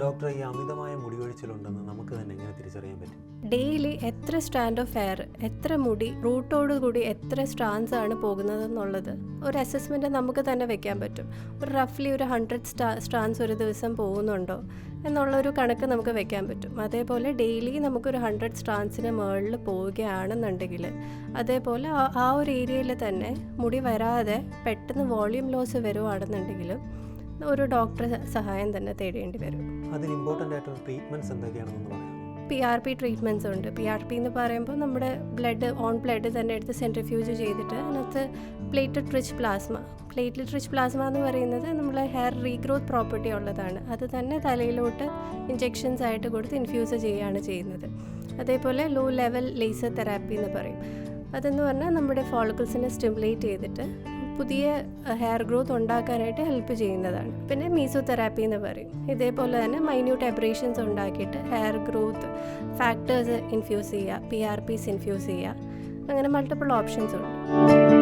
Doctor, ഈ അമിതമായ മുടികൊഴിച്ചിലുണ്ടെന്ന് നമുക്ക് തന്നെ എങ്ങനെ തിരിച്ചറിയാൻ പറ്റും? ഡെയിലി എത്ര സ്റ്റാൻഡ് ഓഫ് ഹെയർ, എത്ര മുടി, റൂട്ടോട് കൂടി എത്ര സ്ട്രാൻസ് ആണ് പോകുന്നതെന്നുള്ളത് ഒരു അസസ്മെൻറ്റ് നമുക്ക് തന്നെ വെക്കാൻ പറ്റും. ഒരു റഫ്ലി ഒരു 100 സ്ട്രാൻസ് ഒരു ദിവസം പോകുന്നുണ്ടോ എന്നുള്ളൊരു കണക്ക് നമുക്ക് വെക്കാൻ പറ്റും. അതേപോലെ ഡെയിലി നമുക്കൊരു 100 സ്ട്രാൻസിന് മുകളിൽ പോവുകയാണെന്നുണ്ടെങ്കിൽ, അതേപോലെ ആ ഒരു ഏരിയയിൽ തന്നെ മുടി വരാതെ പെട്ടെന്ന് വോളിയൂം ലോസ് വരുവാണെന്നുണ്ടെങ്കിലും ഒരു ഡോക്ടറെ സഹായം തന്നെ തേടേണ്ടി വരും. അതിന് ഇമ്പോർട്ടൻ്റ് ആയിട്ടുള്ള ട്രീറ്റ്മെൻറ്റ്സ് എന്തൊക്കെയാണെന്ന് പറയാം? PRP ട്രീറ്റ്മെൻറ്റ്സ് ഉണ്ട്. PRP എന്ന് പറയുമ്പോൾ നമ്മുടെ ബ്ലഡ് തന്നെ എടുത്ത് സെൻട്രിഫ്യൂജ് ചെയ്തിട്ട് അതിനകത്ത് പ്ലേറ്റ്ലെറ്റ് റിച്ച് പ്ലാസ്മ എന്ന് പറയുന്നത് നമ്മളെ ഹെയർ റീഗ്രോത്ത് പ്രോപ്പർട്ടി ഉള്ളതാണ്. അത് തന്നെ തലയിലോട്ട് ഇഞ്ചെക്ഷൻസ് ആയിട്ട് കൊടുത്ത് ഇൻഫ്യൂസ് ചെയ്യുകയാണ് ചെയ്യുന്നത്. അതേപോലെ ലോ ലെവൽ ലേസർ തെറാപ്പി എന്ന് പറയും. അതെന്ന് പറഞ്ഞാൽ നമ്മുടെ ഫോളിക്കിൾസിനെ സ്റ്റിമുലേറ്റ് ചെയ്തിട്ട് പുതിയ ഹെയർ ഗ്രോത്ത് ഉണ്ടാക്കാനായിട്ട് ഹെൽപ്പ് ചെയ്യുന്നതാണ്. പിന്നെ മീസോതെറാപ്പി എന്ന് പറയും. ഇതേപോലെ തന്നെ മൈന്യൂട്ട് എബ്രേഷൻസ് ഉണ്ടാക്കിയിട്ട് ഹെയർ ഗ്രോത്ത് ഫാക്ടേഴ്സ് ഇൻഫ്യൂസ് ചെയ്യുക, PRPs ഇൻഫ്യൂസ് ചെയ്യുക. അങ്ങനെ മൾട്ടിപ്പിൾ ഓപ്ഷൻസ് ഉണ്ട്.